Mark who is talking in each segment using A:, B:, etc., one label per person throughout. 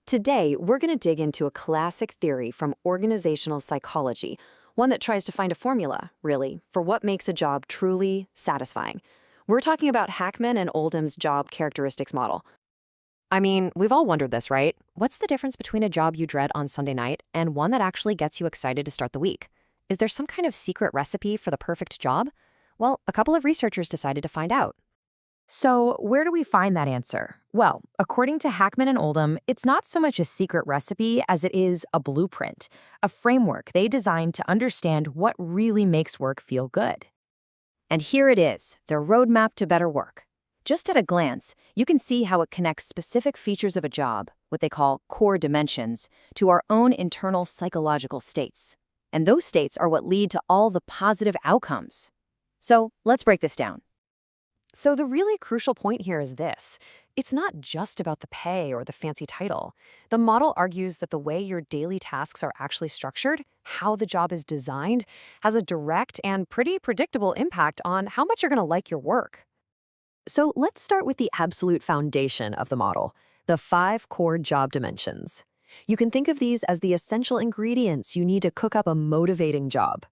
A: Today, we're going to dig into a classic theory from organizational psychology, one that tries to find a formula, really, for what makes a job truly satisfying. We're talking about Hackman and Oldham's job characteristics model.
B: I mean, we've all wondered this, right? What's the difference between a job you dread on Sunday night and one that actually gets you excited to start the week? Is there some kind of secret recipe for the perfect job? Well, a couple of researchers decided to find out. So, where do we find that answer? Well, according to Hackman and Oldham, it's not so much a secret recipe as it is a blueprint, a framework they designed to understand what really makes work feel good. And here it is, their roadmap to better work. Just at a glance, you can see how it connects specific features of a job, what they call core dimensions, to our own internal psychological states. And those states are what lead to all the positive outcomes. So, let's break this down. So the really crucial point here is this. It's not just about the pay or the fancy title. The model argues that the way your daily tasks are actually structured, how the job is designed, has a direct and pretty predictable impact on how much you're going to like your work. So let's start with the absolute foundation of the model, the 5 core job dimensions. You can think of these as the essential ingredients you need to cook up a motivating job.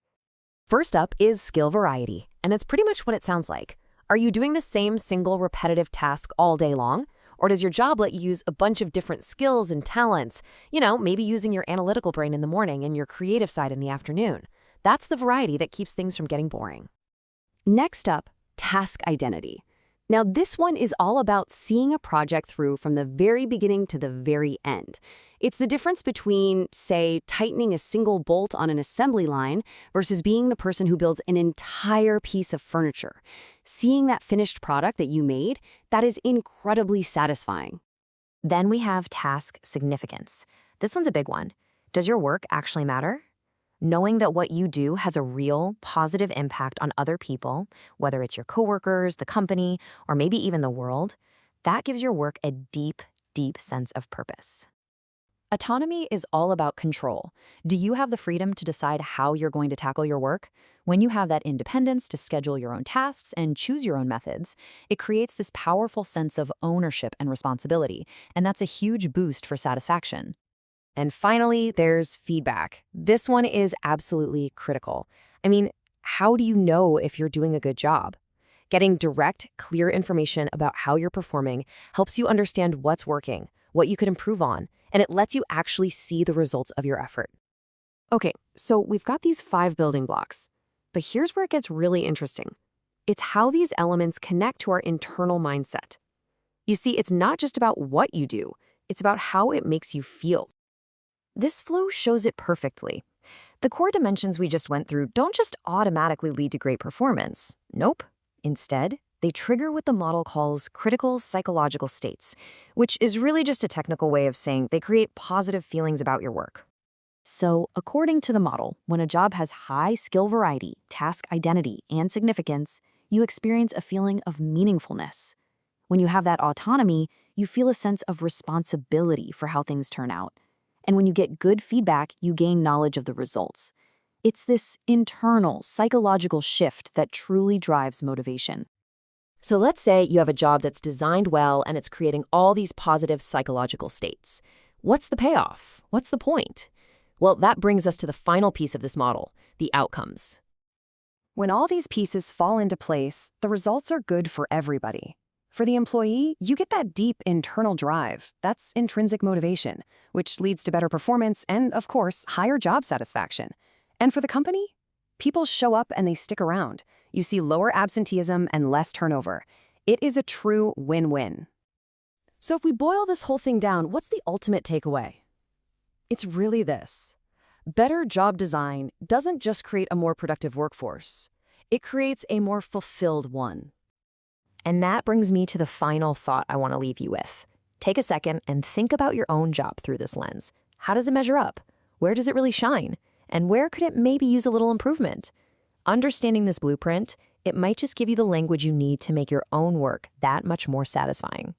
B: First up is skill variety, and it's pretty much what it sounds like. Are you doing the same single repetitive task all day long? Or does your job let you use a bunch of different skills and talents? Maybe using your analytical brain in the morning and your creative side in the afternoon. That's the variety that keeps things from getting boring. Next up, task identity. Now, this one is all about seeing a project through from the very beginning to the very end. It's the difference between, say, tightening a single bolt on an assembly line versus being the person who builds an entire piece of furniture. Seeing that finished product that you made, that is incredibly satisfying. Then we have task significance. This one's a big one. Does your work actually matter? Knowing that what you do has a real, positive impact on other people, whether it's your coworkers, the company, or maybe even the world, that gives your work a deep, deep sense of purpose. Autonomy is all about control. Do you have the freedom to decide how you're going to tackle your work? When you have that independence to schedule your own tasks and choose your own methods, it creates this powerful sense of ownership and responsibility, and that's a huge boost for satisfaction. And finally, there's feedback. This one is absolutely critical. I mean, how do you know if you're doing a good job? Getting direct, clear information about how you're performing helps you understand what's working, what you could improve on, and it lets you actually see the results of your effort. Okay, so we've got these 5 building blocks, but here's where it gets really interesting. It's how these elements connect to our internal mindset. You see, it's not just about what you do, it's about how it makes you feel. This flow shows it perfectly. The core dimensions we just went through don't just automatically lead to great performance. Nope. Instead, they trigger what the model calls critical psychological states, which is really just a technical way of saying they create positive feelings about your work. So, according to the model, when a job has high skill variety, task identity, and significance, you experience a feeling of meaningfulness. When you have that autonomy, you feel a sense of responsibility for how things turn out. And when you get good feedback, you gain knowledge of the results. It's this internal, psychological shift that truly drives motivation. So let's say you have a job that's designed well and it's creating all these positive psychological states. What's the payoff? What's the point? Well, that brings us to the final piece of this model, the outcomes. When all these pieces fall into place, the results are good for everybody. For the employee, you get that deep internal drive. That's intrinsic motivation, which leads to better performance and, of course, higher job satisfaction. And for the company, people show up and they stick around. You see lower absenteeism and less turnover. It is a true win-win. So if we boil this whole thing down, what's the ultimate takeaway? It's really this. Better job design doesn't just create a more productive workforce. It creates a more fulfilled one. And that brings me to the final thought I want to leave you with. Take a second and think about your own job through this lens. How does it measure up? Where does it really shine? And where could it maybe use a little improvement? Understanding this blueprint, it might just give you the language you need to make your own work that much more satisfying.